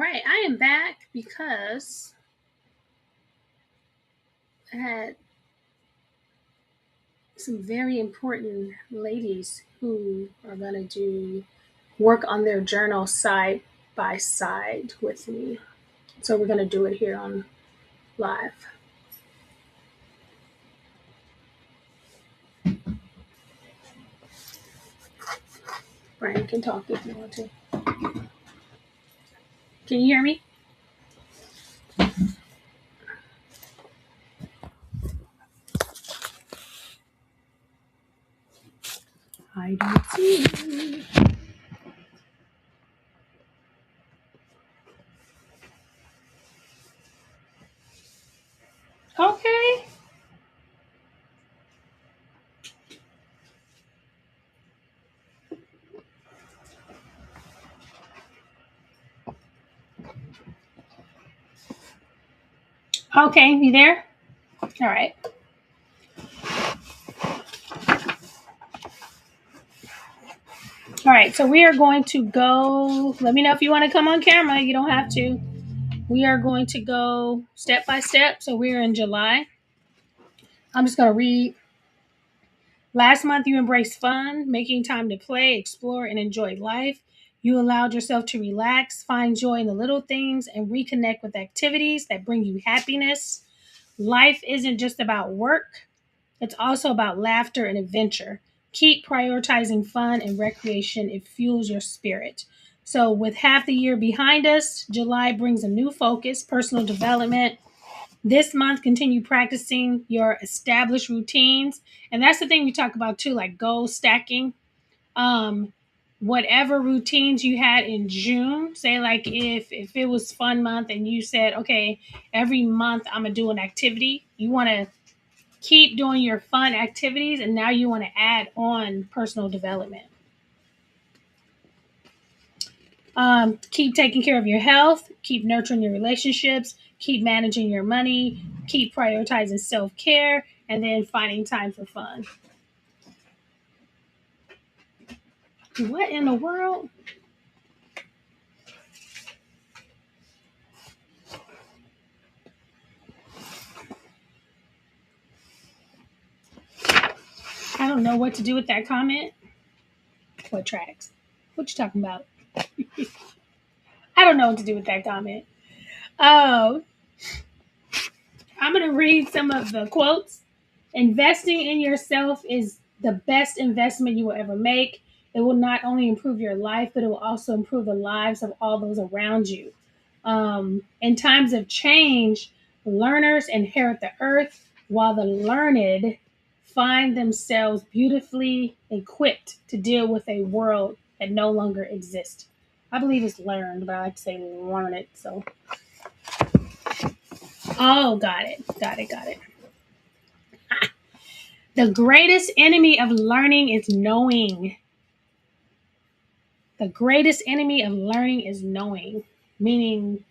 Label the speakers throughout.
Speaker 1: right, I am back because I had some very important ladies who are going to do work on their journal side by side with me. So we're going to do it here on live. Brian can talk if you want to. Can you hear me? I don't see you. Okay. Okay, you there? All right. All right, so we are going to go. Let me know if you want to come on camera. You don't have to. We are going to go step by step. So we're in July. I'm just going to read. Last month, you embraced fun, making time to play, explore, and enjoy life. You allowed yourself to relax, find joy in the little things, and reconnect with activities that bring you happiness. Life isn't just about work, it's also about laughter and adventure. Keep prioritizing fun and recreation, it fuels your spirit. So, with half the year behind us, July brings a new focus, personal development. This month, continue practicing your established routines. And that's the thing we talk about too, like goal stacking. Um, Whatever routines you had in June, say like if it was fun month and you said, okay, every month I'm gonna do an activity, you wanna keep doing your fun activities and now you want to add on personal development. Keep taking care of your health, keep nurturing your relationships, keep managing your money, keep prioritizing self-care, and then finding time for fun. What in the world? I don't know what to do with that comment. What tracks? What you talking about? I don't know what to do with that comment. Oh, I'm going to read some of the quotes. Investing in yourself is the best investment you will ever make. It will not only improve your life, but it will also improve the lives of all those around you. In times of change, learners inherit the earth, while the learned find themselves beautifully equipped to deal with a world that no longer exists. I believe it's learned, but I like to say learn it. So, oh, got it, got it, got it. The greatest enemy of learning is knowing. The greatest enemy of learning is knowing. Meaning,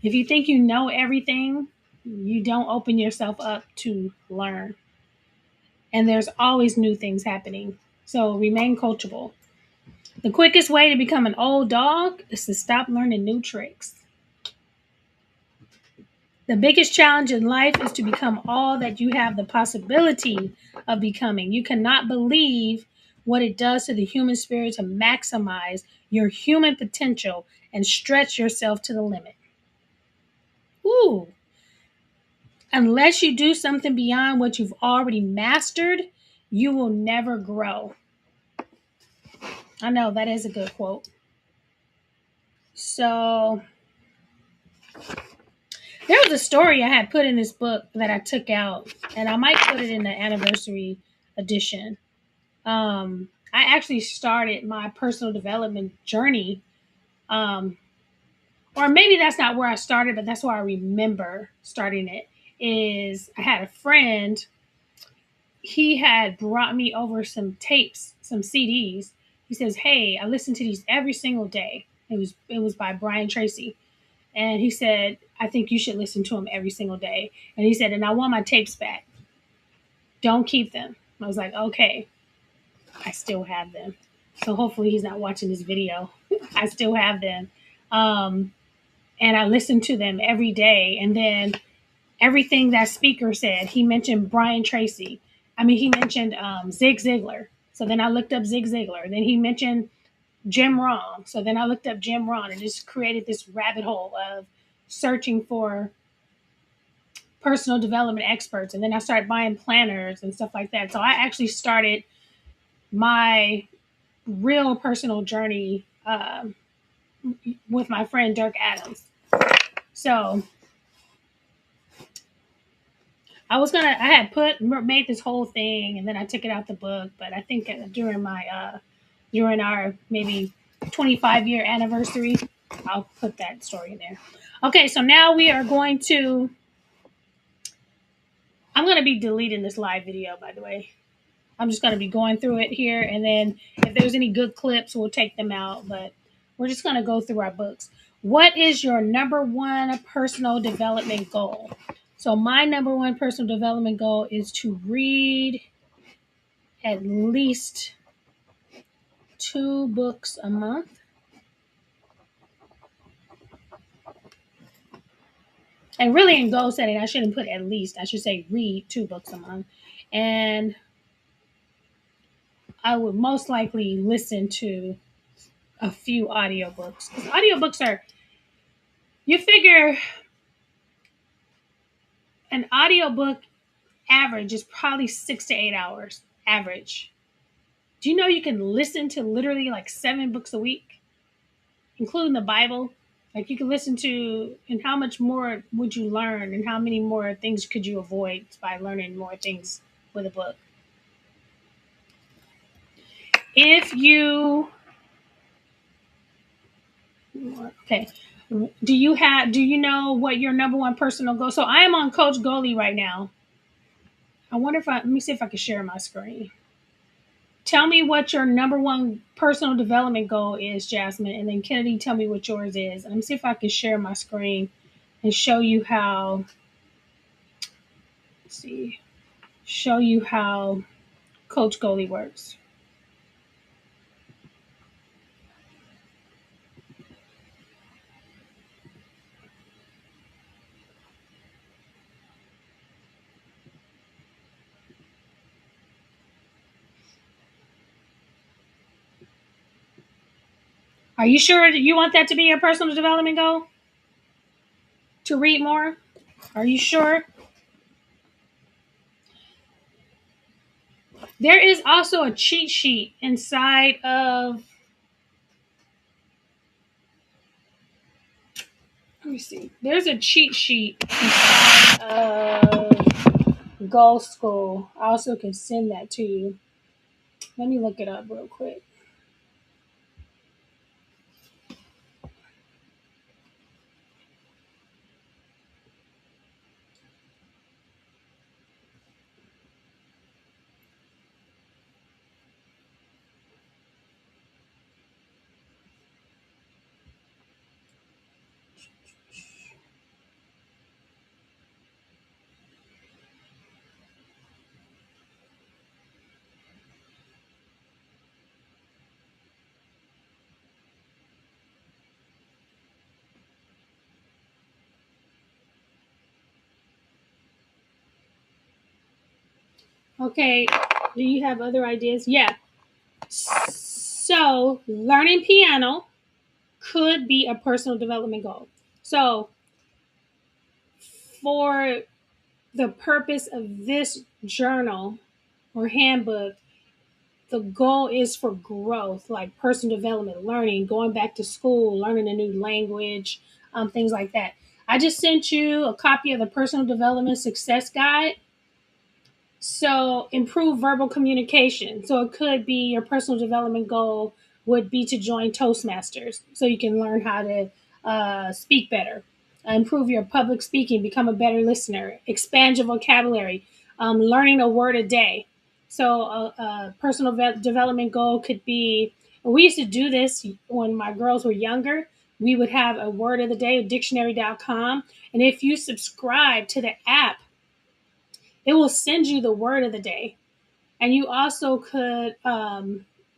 Speaker 1: if you think you know everything, you don't open yourself up to learn. And there's always new things happening. So remain coachable. The quickest way to become an old dog is to stop learning new tricks. The biggest challenge in life is to become all that you have the possibility of becoming. You cannot believe what it does to the human spirit to maximize your human potential and stretch yourself to the limit. Ooh. Unless you do something beyond what you've already mastered, you will never grow. I know that is a good quote. So, there was a story I had put in this book that I took out, and I might put it in the anniversary edition. I actually started my personal development journey, um, or maybe that's not where I started, but that's where I remember starting it. Is I had a friend, he had brought me over some tapes, some CDs. He says, "Hey, I listen to these every single day." It was by Brian Tracy, and he said, "I think you should listen to them every single day." And he said, "And I want my tapes back. Don't keep them." I was like, "Okay." I still have them. So hopefully he's not watching this video. I still have them. Um, and I listened to them every day. And then everything that speaker said, he mentioned Brian Tracy. I mean, he mentioned Zig Ziglar. So then I looked up Zig Ziglar. Then he mentioned Jim Rohn. So then I looked up Jim Rohn and just created this rabbit hole of searching for personal development experts. And then I started buying planners and stuff like that. So I actually started my real personal journey with my friend Dirk Adams. So I had made this whole thing, and then I took it out the book. But I think during our maybe 25-year anniversary, I'll put that story in there. Okay, so now I'm going to be deleting this live video, by the way. I'm just going to be going through it here, and then if there's any good clips, we'll take them out. But we're just going to go through our books. What is your number one personal development goal? So my number one personal development goal is to read at least 2 books a month. And really in goal setting, I shouldn't put at least. I should say read 2 books a month. And I would most likely listen to a few audiobooks. Because audiobooks are, you figure an audiobook average is probably 6 to 8 hours average. Do you know you can listen to literally like 7 books a week, including the Bible? Like you can listen to, and how much more would you learn, and how many more things could you avoid by learning more things with a book? If you, okay, do you know what your number one personal goal? So I am on Coach Goalie right now. Let me see if I can share my screen. Tell me what your number one personal development goal is, Jasmine, and then Kennedy, tell me what yours is. Let me see if I can share my screen and show you how. Let's see, show you how Coach Goalie works. Are you sure you want that to be your personal development goal? To read more? Are you sure? There is also a cheat sheet inside of. Let me see. There's a cheat sheet inside of Goal School. I also can send that to you. Let me look it up real quick. Okay, do you have other ideas? Yeah. So, learning piano could be a personal development goal. So, for the purpose of this journal or handbook, the goal is for growth, like personal development, learning, going back to school, learning a new language, things like that. I just sent you a copy of the Personal Development Success Guide. So improve verbal communication. So it could be your personal development goal would be to join Toastmasters so you can learn how to speak better, improve your public speaking, become a better listener, expand your vocabulary, learning a word a day. So a personal development goal could be, we used to do this when my girls were younger. We would have a word of the day, dictionary.com. And if you subscribe to the app, it will send you the word of the day. And you also could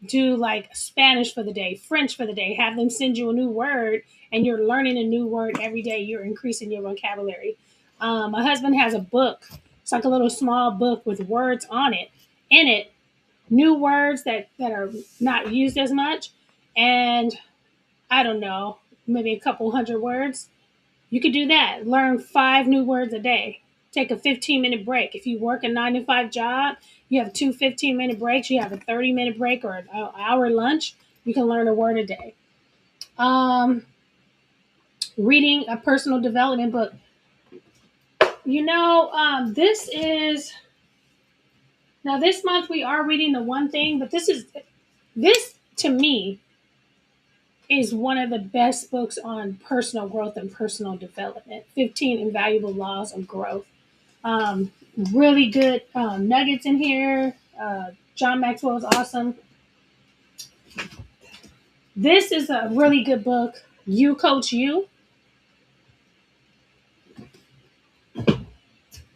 Speaker 1: do like Spanish for the day, French for the day, have them send you a new word, and you're learning a new word every day. You're increasing your vocabulary. My husband has a book. It's like a little small book with words on it, in it, new words that are not used as much. And I don't know, maybe a couple hundred words. You could do that. Learn 5 new words a day. Take a 15-minute break. If you work a 9 to 5 job, you have two 15-minute breaks. You have a 30-minute break or an hour lunch. You can learn a word a day. Um, Reading a personal development book. This is now this month we are reading the one thing, but this to me is one of the best books on personal growth and personal development. 15 Invaluable Laws of Growth. Um, Really good nuggets in here. John Maxwell is awesome. This is a really good book. You Coach You.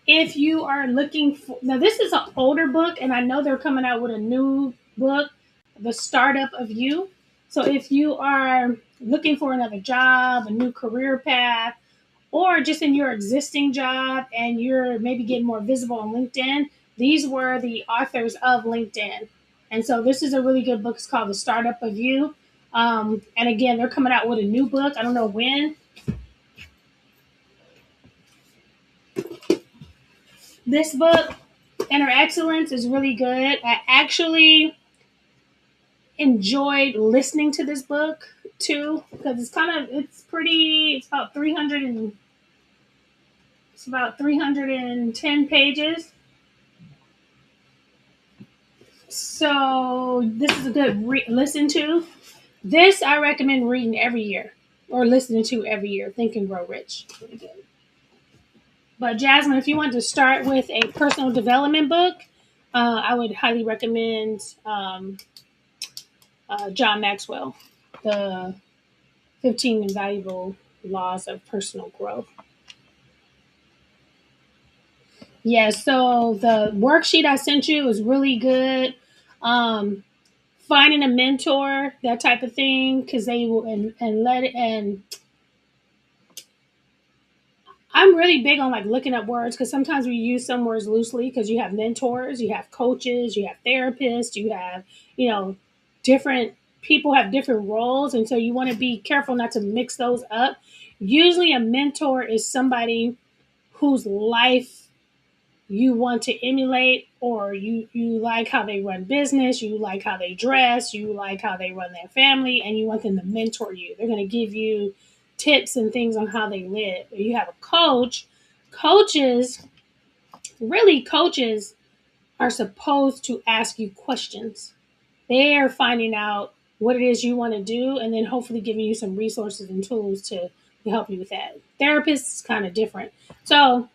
Speaker 1: If you are looking for, now this is an older book, and I know they're coming out with a new book, The Startup of You. So if you are looking for another job, a new career path, or just in your existing job and you're maybe getting more visible on LinkedIn, these were the authors of LinkedIn. And so this is a really good book. It's called The Startup of You. And again, they're coming out with a new book. I don't know when. This book, Inner Excellence, is really good. I actually enjoyed listening to this book too because it's about 310 pages. So this is a good listen to. This I recommend reading every year or listening to every year. Think and Grow Rich. Really good. But Jasmine, if you want to start with a personal development book, I would highly recommend John Maxwell, the 15 Invaluable Laws of Personal Growth. Yeah, so the worksheet I sent you is really good. Finding a mentor, that type of thing, because they will and let it and I'm really big on like looking up words because sometimes we use some words loosely because you have mentors, you have coaches, you have therapists, you have, you know, different people have different roles. And so you want to be careful not to mix those up. Usually a mentor is somebody whose life you want to emulate, or you like how they run business, you like how they dress, you like how they run their family, and you want them to mentor you. They're going to give you tips and things on how they live. If you have a coach, coaches coaches are supposed to ask you questions. They are finding out what it is you want to do and then hopefully giving you some resources and tools to help you with that. Therapists is kind of different. So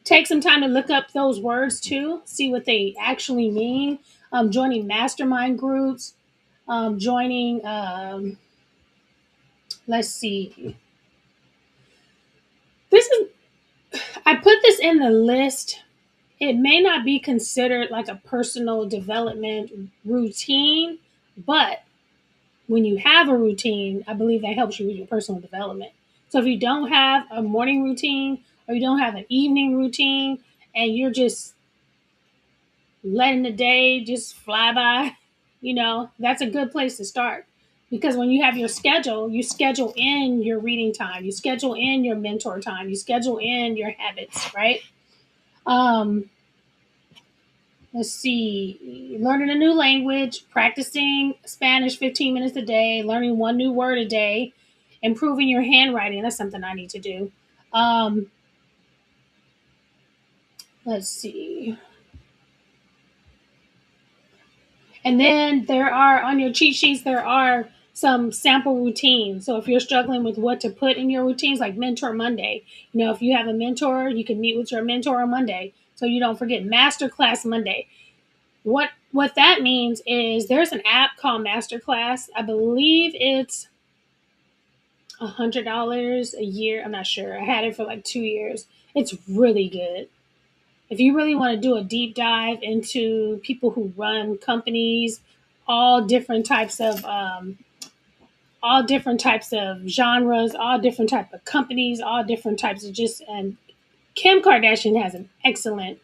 Speaker 1: take some time to look up those words too, see what they actually mean. Joining mastermind groups, joining, let's see, this is, I put this in the list. It may not be considered like a personal development routine, but when you have a routine, I believe that helps you with your personal development. So if you don't have a morning routine or you don't have an evening routine and you're just letting the day just fly by, that's a good place to start. Because when you have your schedule, you schedule in your reading time, you schedule in your mentor time, you schedule in your habits, right? Um, let's see, learning a new language, practicing Spanish 15 minutes a day, learning one new word a day, improving your handwriting. That's something I need to do. Um, let's see. And then there are on your cheat sheets, there are some sample routines. So if you're struggling with what to put in your routines, like Mentor Monday, if you have a mentor, you can meet with your mentor on Monday. So you don't forget Masterclass Monday. What that means is there's an app called Masterclass. I believe it's $100 a year. I'm not sure. I had it for like 2 years. It's really good. If you really want to do a deep dive into people who run companies, all different types of all different types of genres, all different type of companies, all different types of just and Kim Kardashian has an excellent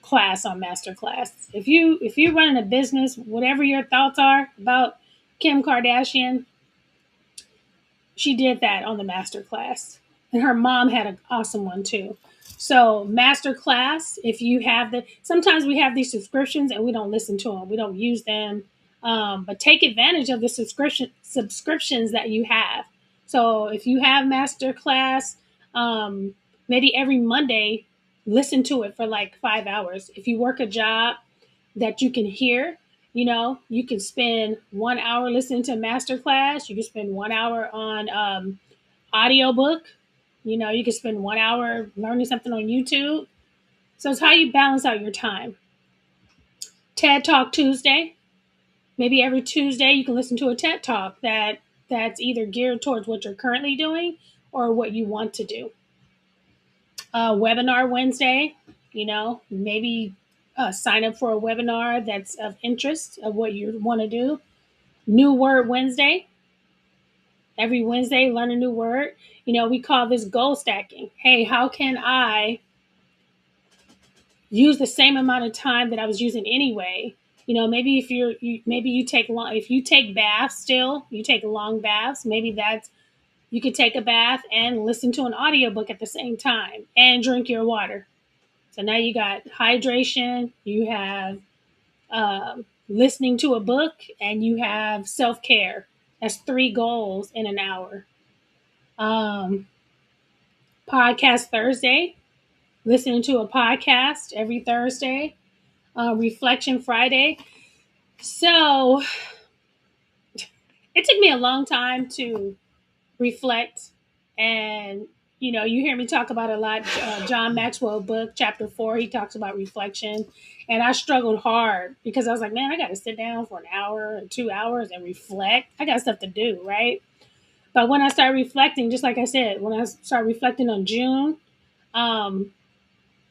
Speaker 1: class on Masterclass. If you're running a business, whatever your thoughts are about Kim Kardashian, she did that on the Masterclass. And her mom had an awesome one too. So Masterclass, if you have sometimes we have these subscriptions and we don't listen to them, we don't use them, but take advantage of the subscriptions that you have. So if you have Masterclass, maybe every Monday, listen to it for like 5 hours. If you work a job that you can hear, you can spend 1 hour listening to Masterclass. You can spend 1 hour on audiobook. You can spend 1 hour learning something on YouTube. So it's how you balance out your time. TED Talk Tuesday. Maybe every Tuesday you can listen to a TED Talk that's either geared towards what you're currently doing or what you want to do. Webinar Wednesday. Maybe sign up for a webinar that's of interest of what you want to do. New Word Wednesday. Every Wednesday, learn a new word. We call this goal stacking. Hey, how can I use the same amount of time that I was using anyway? Maybe maybe you take if you take baths still, you take long baths. Maybe you could take a bath and listen to an audiobook at the same time and drink your water. So now you got hydration, you have listening to a book, and you have self care. That's 3 goals in an hour. Podcast Thursday, listening to a podcast every Thursday. Reflection Friday. So it took me a long time to reflect, and you hear me talk about it a lot. John Maxwell book, chapter 4, he talks about reflection, and I struggled hard because I was like, man, I got to sit down for an hour or 2 hours and reflect. I got stuff to do, right? But when I started reflecting, just like I said, when I started reflecting on June,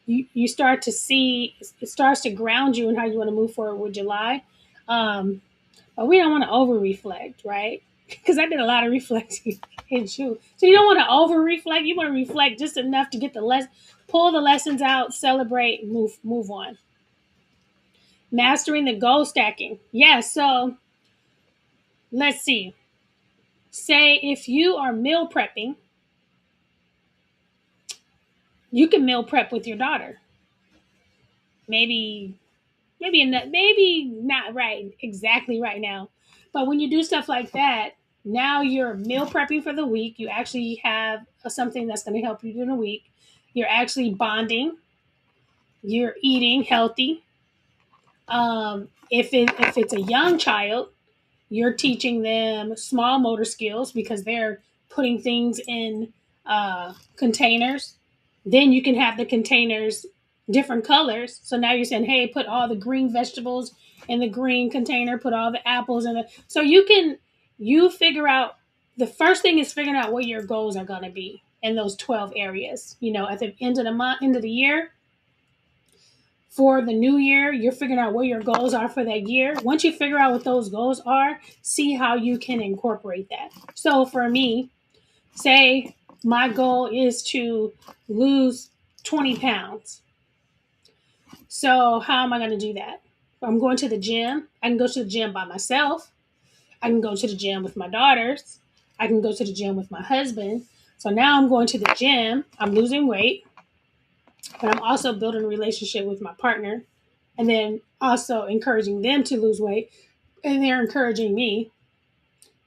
Speaker 1: you start to see, it starts to ground you in how you want to move forward with July. But we don't want to over reflect, right? Because I did a lot of reflecting in June. So you don't want to over reflect. You want to reflect just enough to get pull the lessons out, celebrate, move on. Mastering the goal stacking. Yeah, so let's see. Say if you are meal prepping, you can meal prep with your daughter. Maybe not right exactly right now. But when you do stuff like that, now you're meal prepping for the week. You actually have something that's going to help you during the week. You're actually bonding. You're eating healthy. If it's a young child, you're teaching them small motor skills because they're putting things in containers. Then you can have the containers different colors. So now you're saying, hey, put all the green vegetables in the green container, put all the apples in the. So you figure out, the first thing is figuring out what your goals are going to be in those 12 areas. At the end of the month, end of the year, for the new year, you're figuring out what your goals are for that year. Once you figure out what those goals are, see how you can incorporate that. So for me, say my goal is to lose 20 pounds. So how am I going to do that? I'm going to the gym. I can go to the gym by myself. I can go to the gym with my daughters. I can go to the gym with my husband. So now I'm going to the gym. I'm losing weight, but I'm also building a relationship with my partner, and then also encouraging them to lose weight, and they're encouraging me.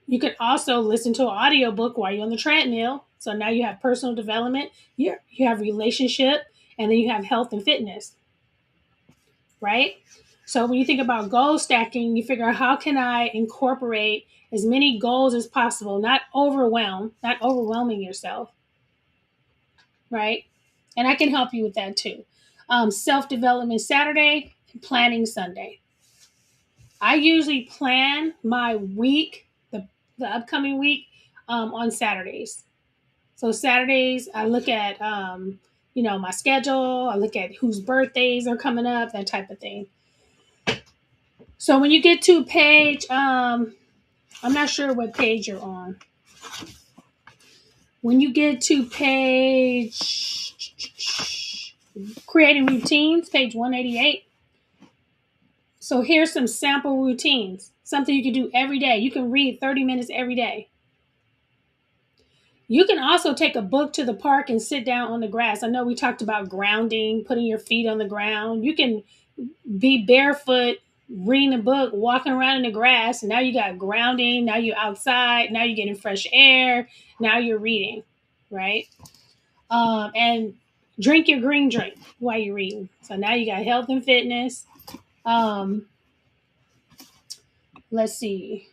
Speaker 1: You can also listen to an audiobook while you're on the treadmill. So now you have personal development, you have relationship, and then you have health and fitness, right? So when you think about goal stacking, you figure out, how can I incorporate as many goals as possible, not overwhelming yourself, right? And I can help you with that too. Self-development Saturday and planning Sunday. I usually plan my week, the upcoming week, on Saturdays. So Saturdays, I look at, my schedule. I look at whose birthdays are coming up, that type of thing. So when you get to page, I'm not sure what page you're on. When you get to page creating routines, page 188. So here's some sample routines, something you can do every day. You can read 30 minutes every day. You can also take a book to the park and sit down on the grass. I know we talked about grounding, putting your feet on the ground. You can be barefoot, reading a book, walking around in the grass. And now you got grounding. Now you're outside. Now you're getting fresh air. Now you're reading, right? And drink your green drink while you're reading. So now you got health and fitness. Let's see.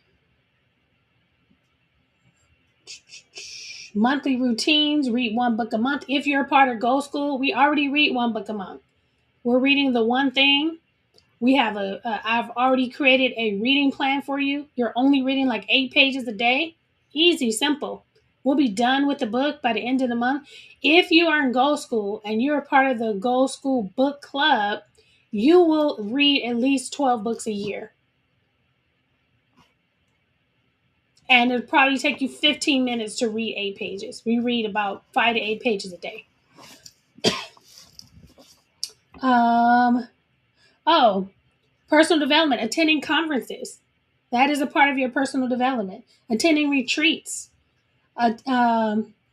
Speaker 1: Monthly routines, read one book a month. If you're a part of Go School, we already read one book a month. We're reading The One Thing. We have I've already created a reading plan for you. You're only reading like 8 pages a day. Easy, simple. We'll be done with the book by the end of the month. If you are in Go School and you're a part of the Go School book club, you will read at least 12 books a year. And it'll probably take you 15 minutes to read 8 pages. We read about 5 to 8 pages a day. Personal development, attending conferences. That is a part of your personal development. Attending retreats,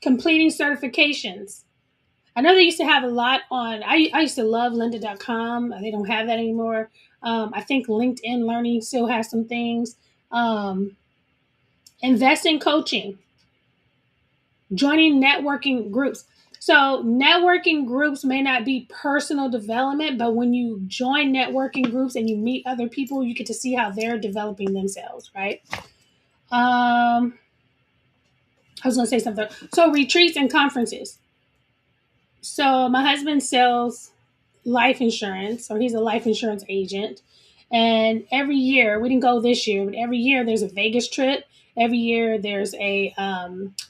Speaker 1: completing certifications. I know they used to have a lot on, I used to love lynda.com. They don't have that anymore. I think LinkedIn Learning still has some things. Invest in coaching, joining networking groups. So networking groups may not be personal development, but when you join networking groups and you meet other people, you get to see how they're developing themselves, right? I was going to say something. So retreats and conferences. So my husband sells life insurance, or he's a life insurance agent. And every year, we didn't go this year, but every year there's a Vegas trip. Every year there's a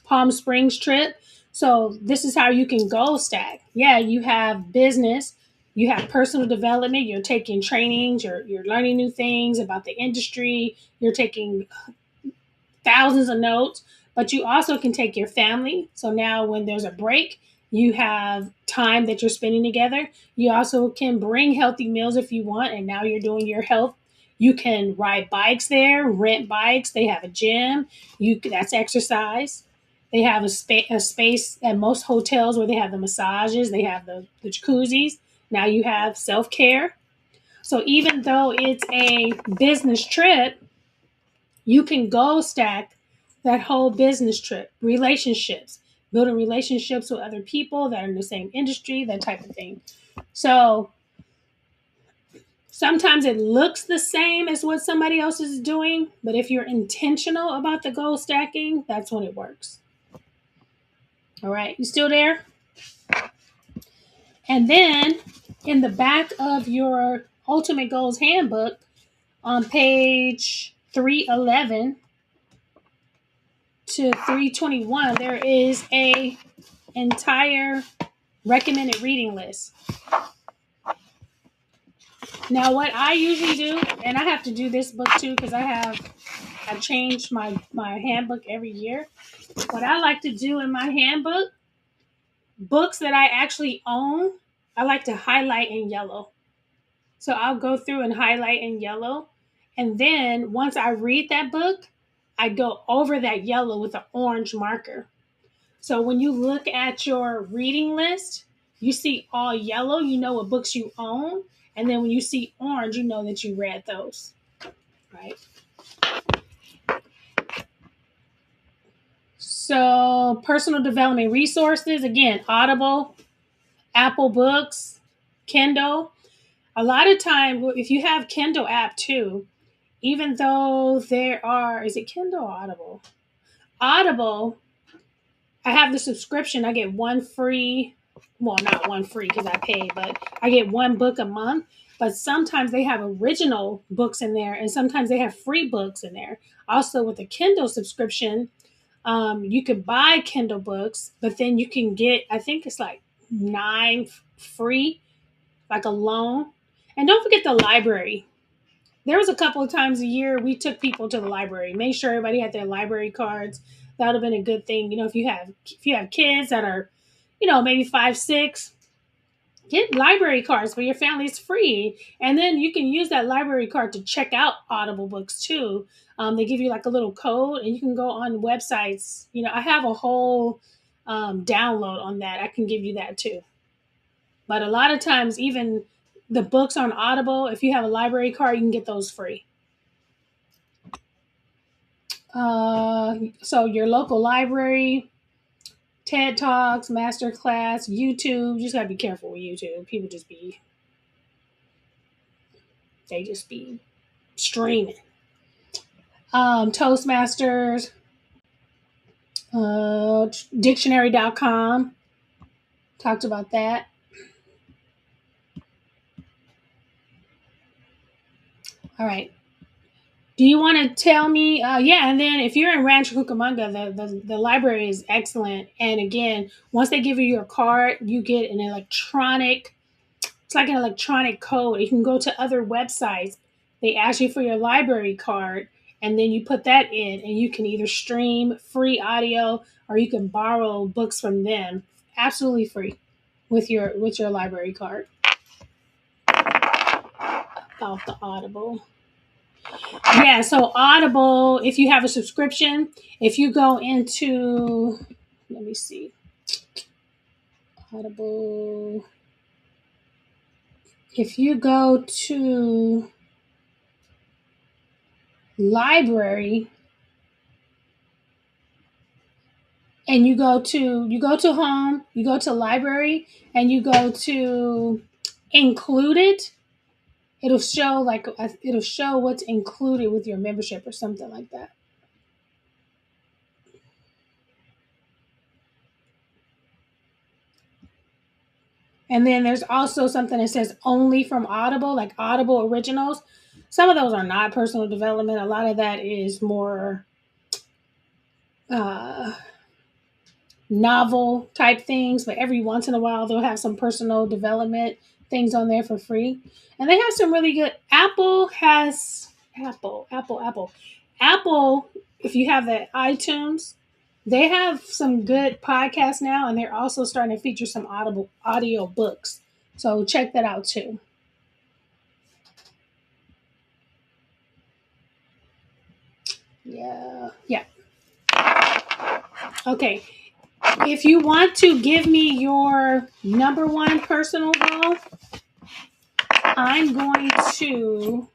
Speaker 1: Palm Springs trip. So this is how you can goal stack. Yeah, you have business, you have personal development, you're taking trainings, you're learning new things about the industry, you're taking thousands of notes, but you also can take your family. So now when there's a break, you have time that you're spending together. You also can bring healthy meals if you want, and now you're doing your health. You can ride bikes there, rent bikes. They have a gym. That's exercise. They have a space at most hotels where they have the massages. They have the jacuzzis. Now you have self-care. So even though it's a business trip, you can goal stack that whole business trip. Relationships, building relationships with other people that are in the same industry, that type of thing. So sometimes it looks the same as what somebody else is doing, but if you're intentional about the goal stacking, that's when it works. All right, you still there? And then in the back of your Ultimate Goals Handbook, on page 311 to 321, there is a entire recommended reading list. Now, what I usually do, and I have to do this book too because I change my handbook every year. What I like to do in my handbook, books that I actually own, I like to highlight in yellow. So I'll go through and highlight in yellow. And then once I read that book, I go over that yellow with an orange marker. So when you look at your reading list, you see all yellow, you know what books you own. And then when you see orange, you know that you read those, right? So personal development resources, again, Audible, Apple Books, Kindle. A lot of time, if you have Kindle app too, even though there are, is it Kindle or Audible? Audible, I have the subscription. I get one free, well, not one free because I pay, but I get one book a month. But sometimes they have original books in there, and sometimes they have free books in there. Also, with a Kindle subscription, you could buy Kindle books, but then you can get, I think it's like 9 free, like a loan. And don't forget the library. There was a couple of times a year we took people to the library, made sure everybody had their library cards. That would have been a good thing. If you have kids that are, maybe 5, 6, get library cards for your family. It's free, and then you can use that library card to check out Audible books too. They give you like a little code, and you can go on websites. I have a whole download on that. I can give you that too. But a lot of times, even the books on Audible, if you have a library card, you can get those free. So your local library, TED Talks, Masterclass, YouTube. You just gotta be careful with YouTube. People they just be streaming. Toastmasters, dictionary.com. Talked about that. All right. Do you want to tell me? Yeah, and then if you're in Rancho Cucamonga, the library is excellent. And again, once they give you your card, you get an electronic. It's like an electronic code. You can go to other websites. They ask you for your library card, and then you put that in, and you can either stream free audio or you can borrow books from them, absolutely free, with your library card. About the Audible. Yeah, so Audible, if you have a subscription, if you go into, let me see, Audible, if you go to library and you go to home, you go to library and you go to included, it'll show what's included with your membership or something like that. And then there's also something that says only from Audible, like Audible Originals. Some of those are not personal development. A lot of that is more novel type things, but every once in a while they'll have some personal development things on there for free. And they have some really good. Apple, if you have the iTunes, they have some good podcasts now, and they're also starting to feature some Audible audio books. So check that out too. Yeah. Okay. If you want to give me your number one personal goal, I'm going to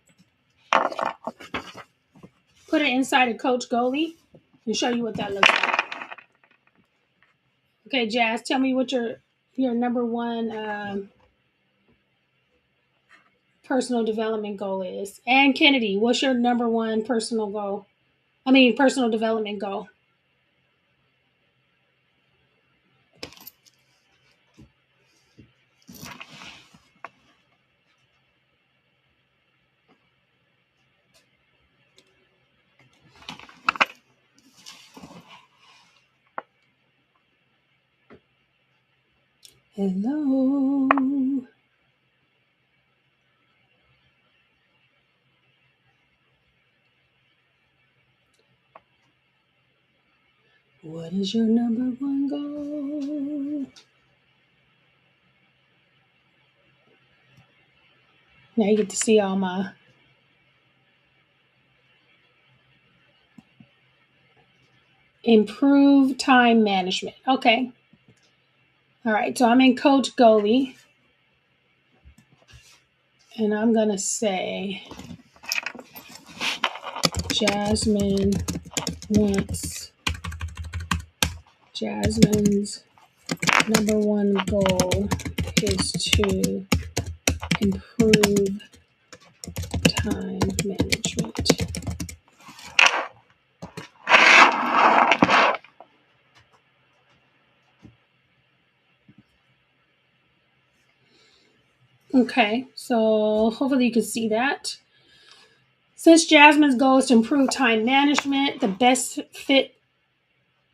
Speaker 1: put it inside of Coach Goalie and show you what that looks like. Okay, Jazz, tell me what your number one personal development goal is. And Kennedy, what's your number one personal development goal? Hello. What is your number one goal? Now you get to see all my improve time management. Okay. All right. So I'm in Coach Goalie. And I'm going to say Jasmine's number one goal is to improve time management. Okay, so hopefully you can see that. Since Jasmine's goal is to improve time management, the best fit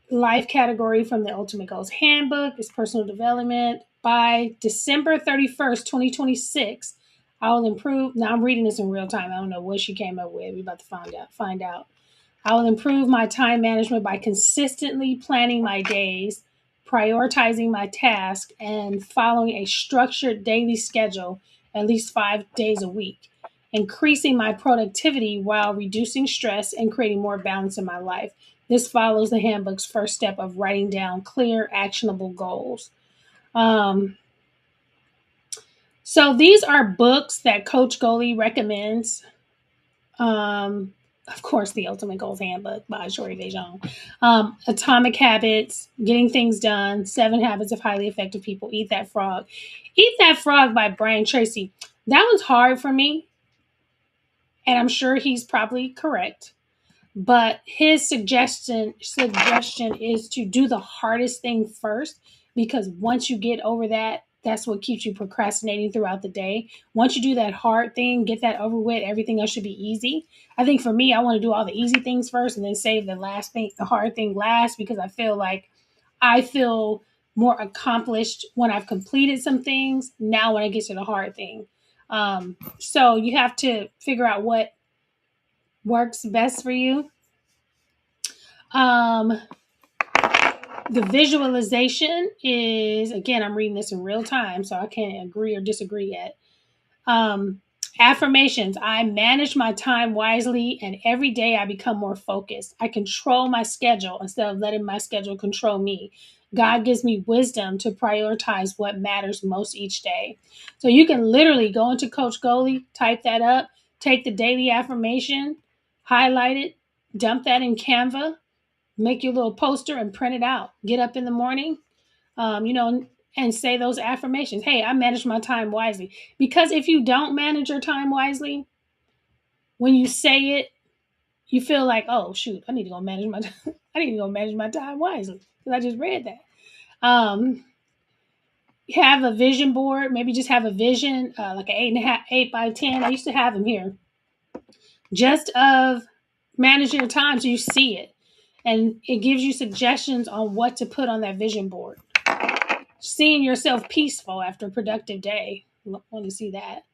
Speaker 1: life category from the Ultimate Goals Handbook is personal development. by December 31st, 2026, I will improve. Now I'm reading this in real time. I don't know what she came up with. We're about to find out. I will improve my time management by consistently planning my days, prioritizing my tasks, and following a structured daily schedule at least 5 days a week, increasing my productivity while reducing stress and creating more balance in my life. This follows the handbook's first step of writing down clear, actionable goals. Um, so these are books that Coach Goalie recommends. Of course, The Ultimate Goals Handbook by Shori Vejan. Atomic Habits, Getting Things Done, 7 Habits of Highly Effective People, Eat That Frog. Eat That Frog by Brian Tracy. That was hard for me, and I'm sure he's probably correct. But his suggestion is to do the hardest thing first, because once you get over that, that's what keeps you procrastinating throughout the day. Once you do that hard thing, get that over with, everything else should be easy. I think for me, I want to do all the easy things first and then save the hard thing last, because I feel more accomplished when I've completed some things. Now when I get to the hard thing. So you have to figure out what works best for you. Um, the visualization is, again, I'm reading this in real time, so I can't agree or disagree yet. Um, Affirmations: I manage my time wisely, and every day I become more focused. I control my schedule instead of letting my schedule control me. God gives me wisdom to prioritize what matters most each day. So you can literally go into Coach Goalie, type that up, take the daily affirmation, highlight it, dump that in Canva, make your little poster and print it out. Get up in the morning, and say those affirmations. Hey, I manage my time wisely. Because if you don't manage your time wisely, when you say it, you feel like, oh shoot, I need to go manage my I need to go manage my time wisely, because I just read that. Have a vision board. Maybe just have a vision, like an 8.5, 8 by 10. I used to have them here, just of managing your time, so you see it, and it gives you suggestions on what to put on that vision board. Seeing yourself peaceful after a productive day. Want to see that.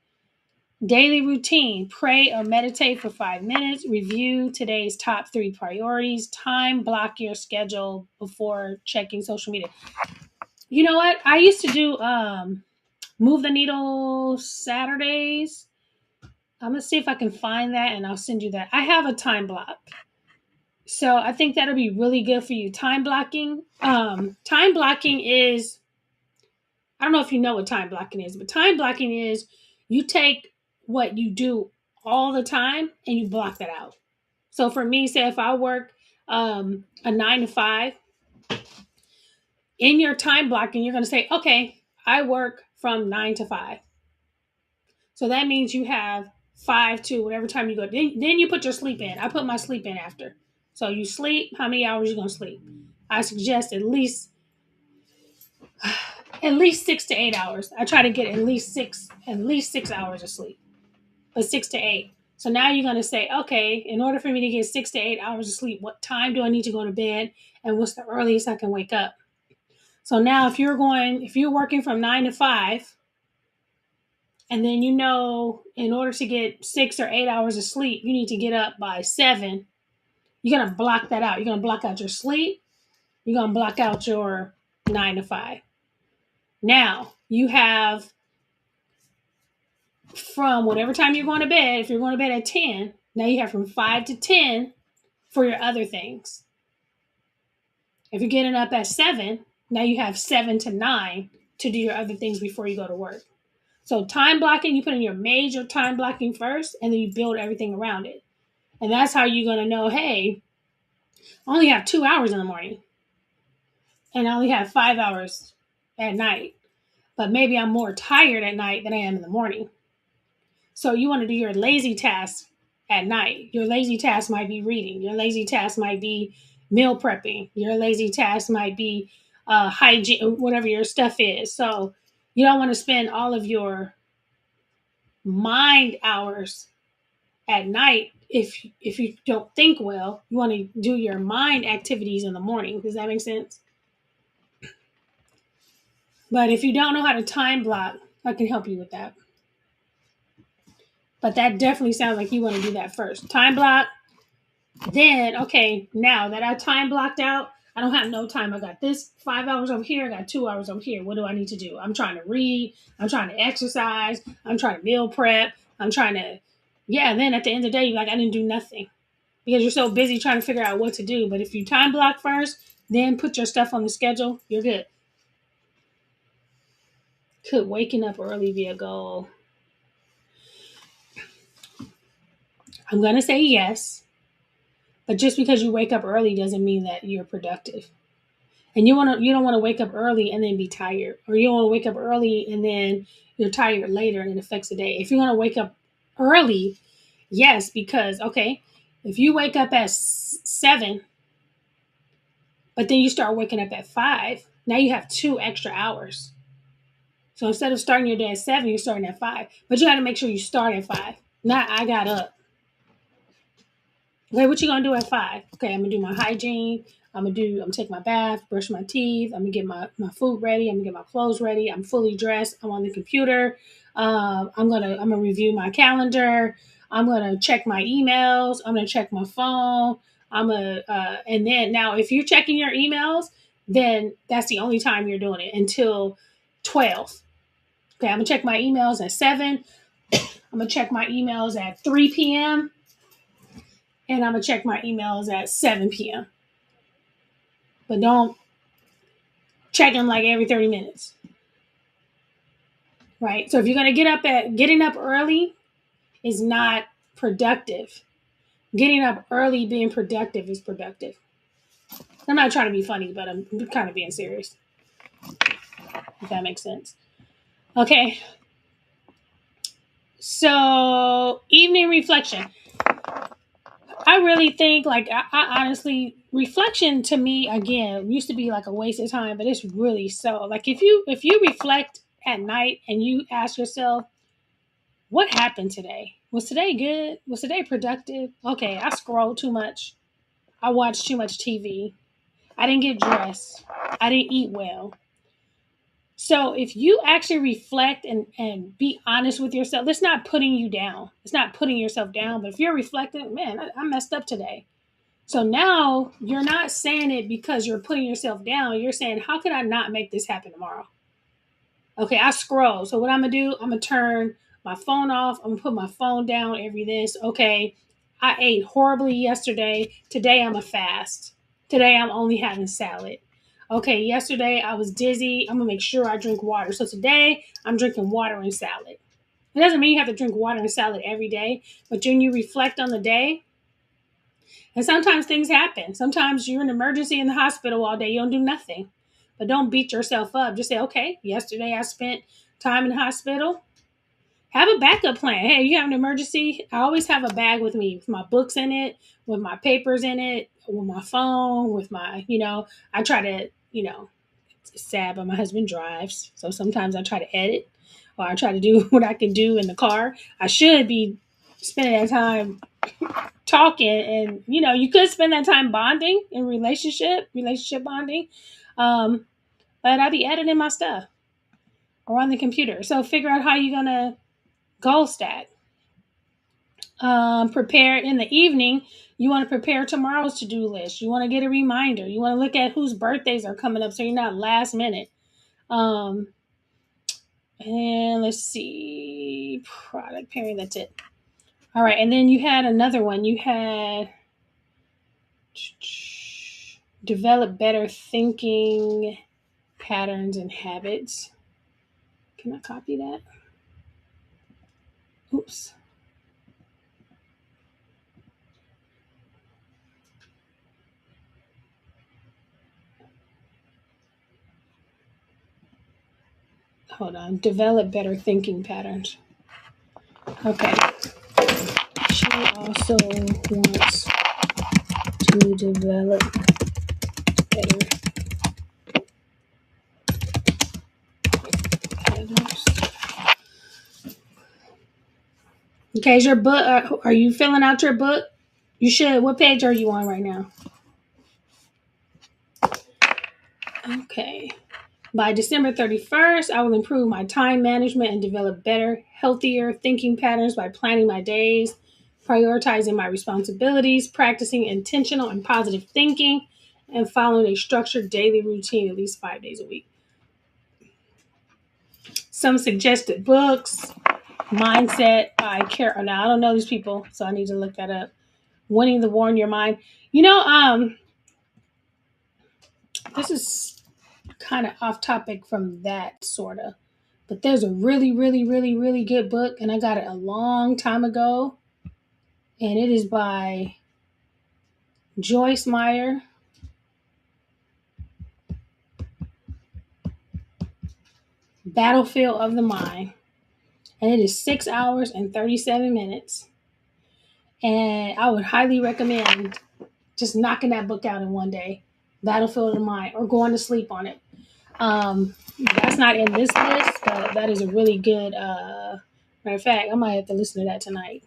Speaker 1: Daily routine: pray or meditate for 5 minutes. Review today's top 3 priorities. Time block your schedule before checking social media. You know what? I used to do Move the Needle Saturdays. I'm going to see if I can find that, and I'll send you that. I have a time block. So I think that'll be really good for you. Time blocking. Time blocking is, I don't know if you know what time blocking is, but time blocking is you take what you do all the time and you block that out. So for me, say if I work a 9 to 5, in your time blocking, you're going to say, okay, I work from 9 to 5. So that means you have 5 to whatever time you go. Then you put your sleep in. I put my sleep in after. So you sleep, how many hours you going to sleep? I suggest at least 6 to 8 hours. I try to get at least 6 hours of sleep, but 6 to 8. So now you're going to say, okay, in order for me to get 6 to 8 hours of sleep, what time do I need to go to bed, and what's the earliest I can wake up? So now if you're working from 9 to 5, and then in order to get 6 or 8 hours of sleep, you need to get up by 7. You're going to block that out. You're going to block out your sleep. You're going to block out your 9 to 5. Now you have, from whatever time you're going to bed, if you're going to bed at 10, now you have from 5 to 10 for your other things. If you're getting up at 7, now you have 7 to 9 to do your other things before you go to work. So time blocking, you put in your major time blocking first, and then you build everything around it. And that's how you're going to know, hey, I only have 2 hours in the morning, and I only have 5 hours at night. But maybe I'm more tired at night than I am in the morning. So you want to do your lazy tasks at night. Your lazy task might be reading. Your lazy task might be meal prepping. Your lazy task might be hygiene, whatever your stuff is. So you don't want to spend all of your mind hours at night if you don't think well. You want to do your mind activities in the morning. Does that make sense? But if you don't know how to time block, I can help you with that. But that definitely sounds like you want to do that first. Time block. Then, okay, now that I time blocked out, I don't have no time. I got this 5 hours over here. I got 2 hours over here. What do I need to do? I'm trying to read. I'm trying to exercise. I'm trying to meal prep. I'm trying to, yeah. And then at the end of the day, you're like, I didn't do nothing because you're so busy trying to figure out what to do. But if you time block first, then put your stuff on the schedule, you're good. Could waking up early be a goal? I'm going to say yes. But just because you wake up early doesn't mean that you're productive. And you don't want to wake up early and then be tired, or you don't want to wake up early and then you're tired later and it affects the day. If you're going to wake up early, yes, because okay, if you wake up at 7, but then you start waking up at 5, now you have 2 extra hours. So instead of starting your day at 7, you're starting at 5. But you got to make sure you start at 5. Not I got up. Okay, what you gonna do at 5? Okay, I'm gonna do my hygiene. I'm gonna take my bath, brush my teeth. I'm gonna get my food ready. I'm gonna get my clothes ready. I'm fully dressed. I'm on the computer. I'm gonna review my calendar. I'm gonna check my emails. I'm gonna check my phone. And then now if you're checking your emails, then that's the only time you're doing it until 12. Okay, I'm gonna check my emails at 7. I'm gonna check my emails at 3 p.m. and I'm gonna check my emails at 7 p.m. But don't check them like every 30 minutes. Right? So if you're gonna getting up early is not productive. Getting up early being productive is productive. I'm not trying to be funny, but I'm kind of being serious. If that makes sense. Okay. So evening reflection. I really think I honestly reflection to me again used to be like a waste of time, but it's really so. Like if you reflect at night and you ask yourself, what happened today? Was today good? Was today productive? Okay, I scrolled too much. I watched too much TV. I didn't get dressed. I didn't eat well. So if you actually reflect and be honest with yourself, it's not putting you down. It's not putting yourself down. But if you're reflecting, man, I messed up today. So now you're not saying it because you're putting yourself down. You're saying, how can I not make this happen tomorrow? Okay, I scroll. So what I'm going to do, I'm going to turn my phone off. I'm going to put my phone down every this. Okay, I ate horribly yesterday. Today I'm a fast. Today I'm only having salad. Okay, yesterday I was dizzy. I'm going to make sure I drink water. So today I'm drinking water and salad. It doesn't mean you have to drink water and salad every day, but when you reflect on the day, and sometimes things happen. Sometimes you're in an emergency in the hospital all day. You don't do nothing. But don't beat yourself up. Just say, okay, yesterday I spent time in the hospital. Have a backup plan. Hey, you have an emergency? I always have a bag with me with my books in it, with my papers in it, with my phone, with my, I try to, it's sad, but my husband drives. So sometimes I try to edit or I try to do what I can do in the car. I should be spending that time talking, and you could spend that time bonding in relationship bonding, but I'd be editing my stuff or on the computer. So figure out how you're gonna goal stack. Prepare in the evening. You want to prepare tomorrow's to-do list. You want to get a reminder. You want to look at whose birthdays are coming up so you're not last minute. And let's see, product pairing. That's it. All right, and then you had another one. You had develop better thinking patterns and habits. Can I copy that? Oops. Hold on. Develop better thinking patterns. Okay. She also wants to develop better patterns. Okay, is your book, are you filling out your book? You should. What page are you on right now? Okay. By December 31st, I will improve my time management and develop better, healthier thinking patterns by planning my days, prioritizing my responsibilities, practicing intentional and positive thinking, and following a structured daily routine at least 5 days a week. Some suggested books: Mindset by Carol. Now, I don't know these people, so I need to look that up. Winning the War in Your Mind. You know, this is kind of off topic from that, sort of. But there's a really, really, really, really good book, and I got it a long time ago. And it is by Joyce Meyer. Battlefield of the Mind. And it is 6 hours and 37 minutes. And I would highly recommend just knocking that book out in one day. Battlefield of the Mind, or going to sleep on it. That's not in this list, but that is a really good, matter of fact, I might have to listen to that tonight.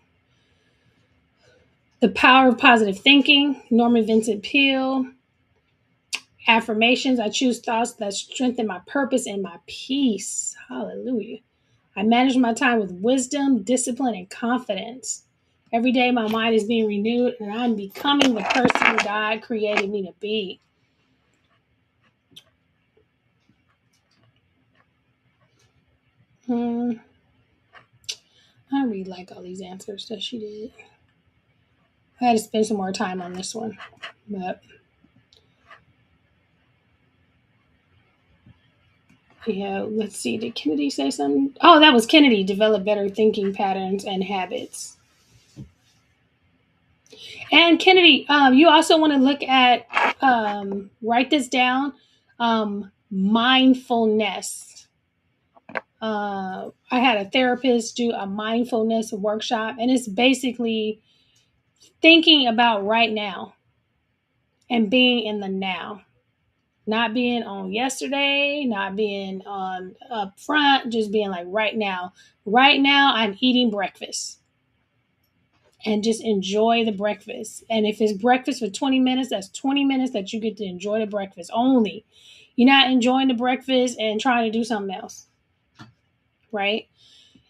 Speaker 1: The Power of Positive Thinking, Norman Vincent Peale. Affirmations: I choose thoughts that strengthen my purpose and my peace. Hallelujah. I manage my time with wisdom, discipline, and confidence. Every day my mind is being renewed and I'm becoming the person God created me to be. I really like all these answers that she did. I had to spend some more time on this one. But yeah, let's see. Did Kennedy say something? Oh, that was Kennedy. Develop better thinking patterns and habits. And Kennedy, you also want to look at, write this down, mindfulness. I had a therapist do a mindfulness workshop, and it's basically thinking about right now and being in the now. Not being on yesterday, not being on up front, just being like right now. Right now, I'm eating breakfast. And just enjoy the breakfast. And if it's breakfast for 20 minutes, that's 20 minutes that you get to enjoy the breakfast only. You're not enjoying the breakfast and trying to do something else, right?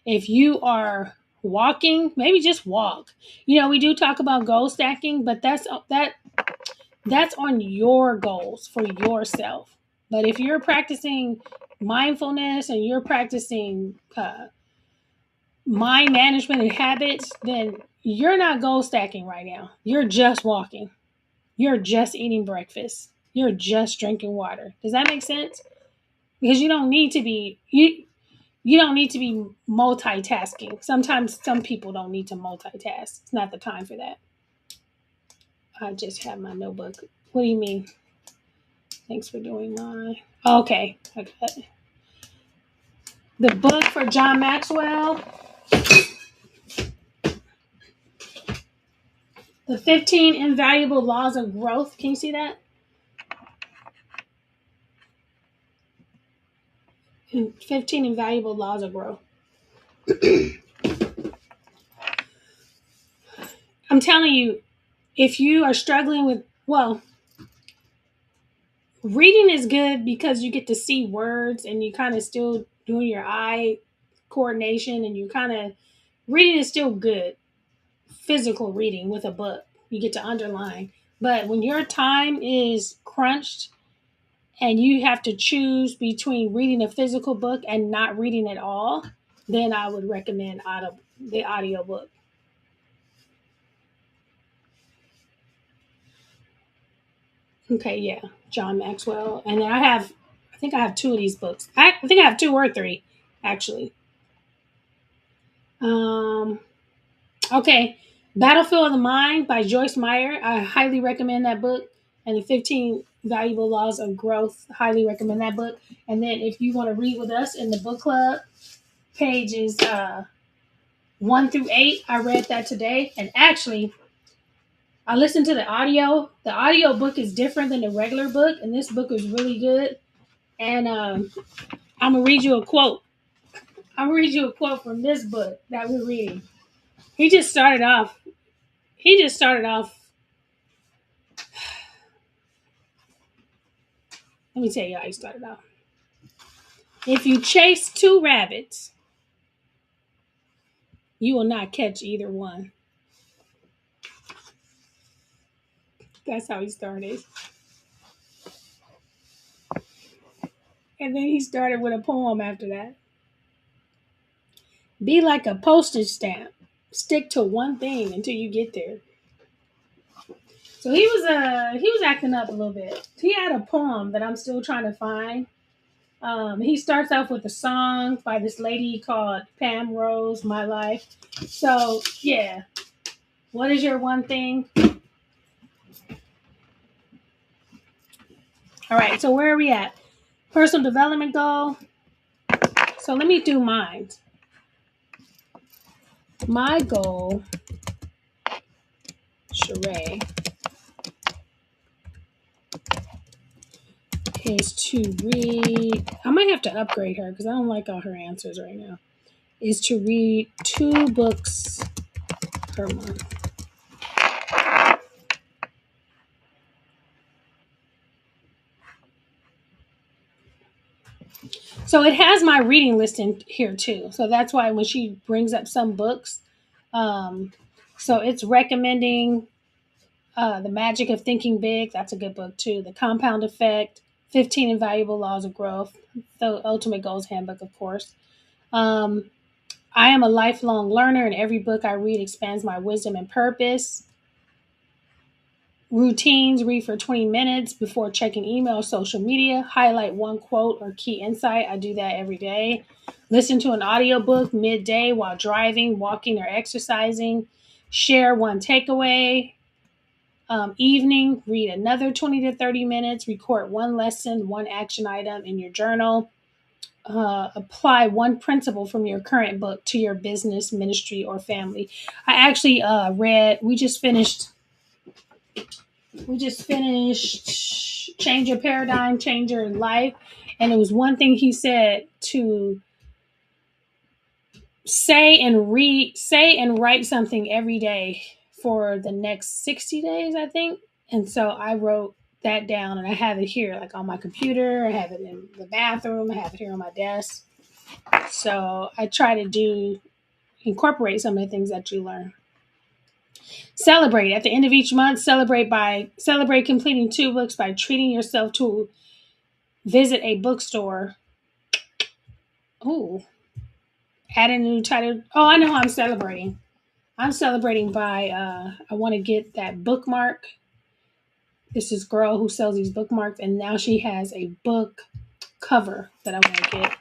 Speaker 1: If you are walking, maybe just walk. You know, we do talk about goal stacking, but that's on your goals for yourself. But if you're practicing mindfulness and you're practicing mind management and habits, then you're not goal stacking right now. You're just walking. You're just eating breakfast. You're just drinking water. Does that make sense? Because you don't need to be you don't need to be multitasking. Sometimes some people don't need to multitask. It's not the time for that. I just have my notebook. What do you mean? Thanks for doing mine. Okay. I got it. The book for John Maxwell, The 15 Invaluable Laws of Growth. Can you see that? 15 Invaluable Laws of Growth. I'm telling you, if you are struggling with, well, reading is good because you get to see words and you kind of still doing your eye coordination, and you kind of, reading is still good. Physical reading with a book, you get to underline. But when your time is crunched and you have to choose between reading a physical book and not reading at all, then I would recommend the audio book. Okay, yeah, John Maxwell. And then I think I have two of these books. I think I have two or three, actually. Okay, Battlefield of the Mind by Joyce Meyer. I highly recommend that book. And the 15 Valuable Laws of Growth. Highly recommend that book. And then if you want to read with us in the book club, pages 1 through 8, I read that today. And actually, I listened to the audio. The audio book is different than the regular book, and this book is really good. And I'm gonna read you a quote. I'm gonna read you a quote from this book that we're reading. He just started off. Let me tell you how he started off. If you chase two rabbits, you will not catch either one. That's how he started. And then he started with a poem after that. Be like a postage stamp. Stick to one thing until you get there. So he was acting up a little bit. He had a poem that I'm still trying to find. He starts off with a song by this lady called Pam Rose, My Life. So yeah, what is your one thing? All right, so where are we at? Personal development goal. So let me do mine. My goal, Sheree, is to read. I might have to upgrade her because I don't like all her answers right now. Is to read 2 books per month. So it has my reading list in here too. So that's why when she brings up some books, um, so it's recommending The Magic of Thinking Big. That's a good book too. The Compound Effect, 15 Invaluable Laws of Growth, The Ultimate Goals Handbook, of course. Um, I am a lifelong learner, and every book I read expands my wisdom and purpose. Routines, read for 20 minutes before checking email or social media. Highlight one quote or key insight. I do that every day. Listen to an audiobook midday while driving, walking, or exercising. Share one takeaway. Evening, read another 20 to 30 minutes. Record one lesson, one action item in your journal. Apply one principle from your current book to your business, ministry, or family. I actually we just finished Change Your Paradigm, Change Your Life. And it was one thing he said to say and write something every day for the next 60 days, I think. And so I wrote that down and I have it here, like on my computer. I have it in the bathroom. I have it here on my desk. So I try to incorporate some of the things that you learn. Celebrate at the end of each month. Celebrate completing 2 books by treating yourself to visit a bookstore. Ooh, add a new title. Oh, I know how I'm celebrating. I'm celebrating by I want to get that bookmark. This is girl who sells these bookmarks, and now she has a book cover that I want to get.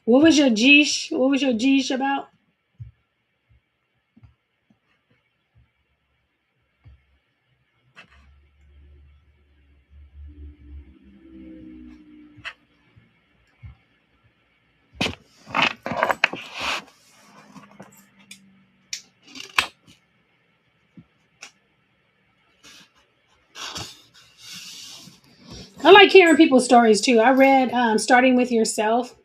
Speaker 1: What was your Geesh? What was your Geesh about? I like hearing people's stories too. I read Starting with Yourself.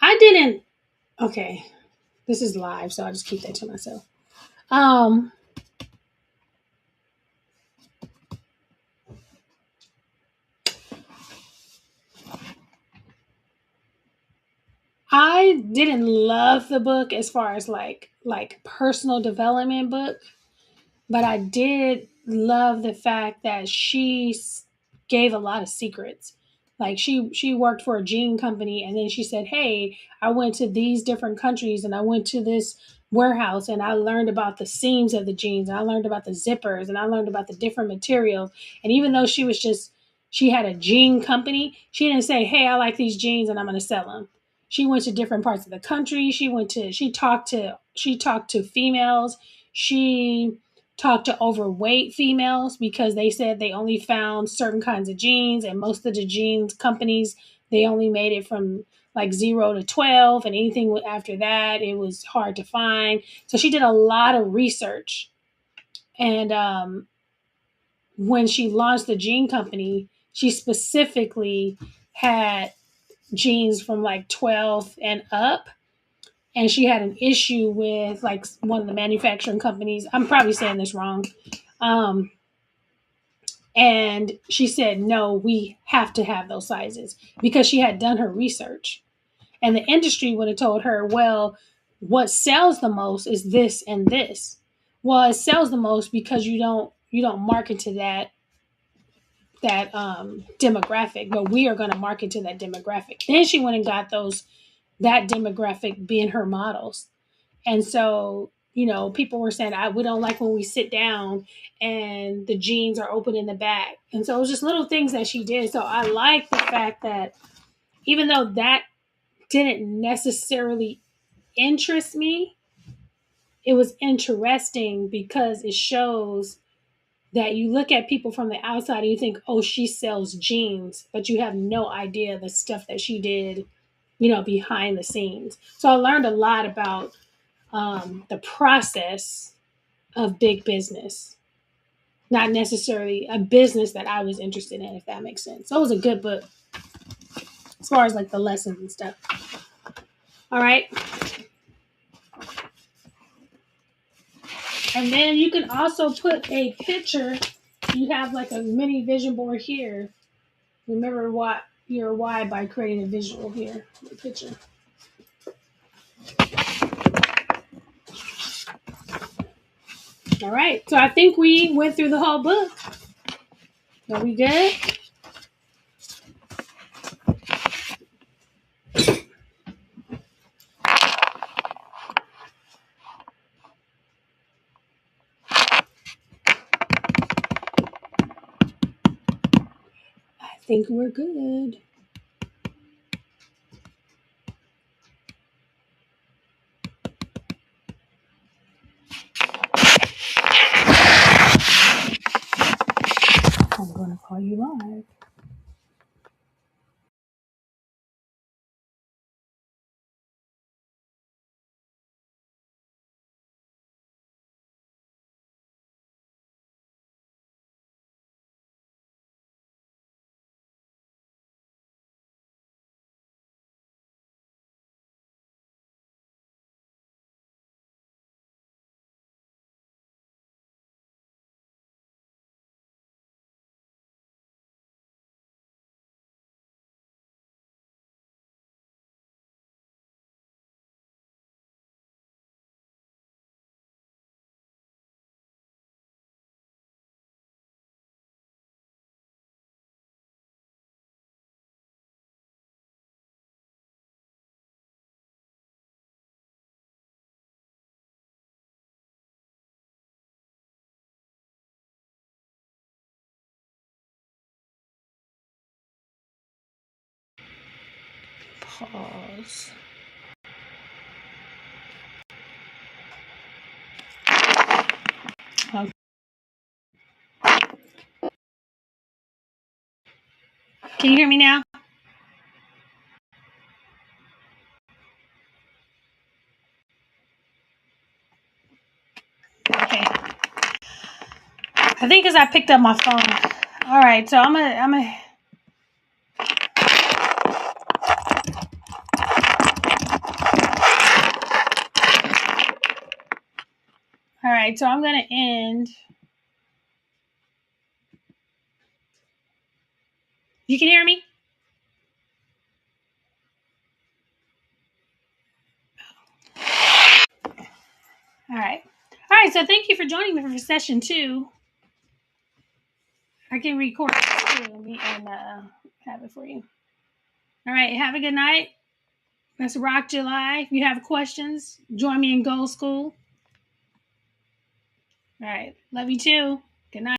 Speaker 1: I didn't. Okay, this is live, so I'll just keep that to myself. Um, I didn't love the book as far as like personal development book, but I did love the fact that gave a lot of secrets. Like she worked for a jean company, and then she said, "Hey, I went to these different countries, and I went to this warehouse, and I learned about the seams of the jeans, and I learned about the zippers, and I learned about the different materials." And even though she had a jean company, she didn't say, "Hey, I like these jeans, and I'm going to sell them." She went to different parts of the country. She talked to females. She talked to overweight females because they said they only found certain kinds of jeans, and most of the jeans companies, they only made it from like 0 to 12, and anything after that it was hard to find. So she did a lot of research. And when she launched the jean company, she specifically had jeans from like 12 and up, and she had an issue with like one of the manufacturing companies. I'm probably saying this wrong. um And she said, no, we have to have those sizes because she had done her research. And the industry would have told her, well, what sells the most is this and this. Well, it sells the most because you don't market to that demographic, but we are going to market to that demographic. Then she went and got that demographic being her models. And so, people were saying, we don't like when we sit down and the jeans are open in the back. And so it was just little things that she did. So I like the fact that even though that didn't necessarily interest me, it was interesting because it shows that you look at people from the outside and you think, oh, she sells jeans, but you have no idea the stuff that she did, behind the scenes. So I learned a lot about the process of big business, not necessarily a business that I was interested in, if that makes sense. So it was a good book as far as like the lessons and stuff. All right. And then you can also put a picture. You have like a mini vision board here. Remember what your why by creating a visual here, the picture. All right. So I think we went through the whole book. Are we good? I think we're good. I'm going to call you live. Pause. Okay. Can you hear me now? Okay. I think because I picked up my phone. All right. So I'm gonna. All right. So I'm gonna end. You can hear me? All right. All right. So thank you for joining me for session 2. I can record it too and have it for you. All right. Have a good night. Let's rock July. If you have questions, join me in Gold School. All right. Love you too. Good night.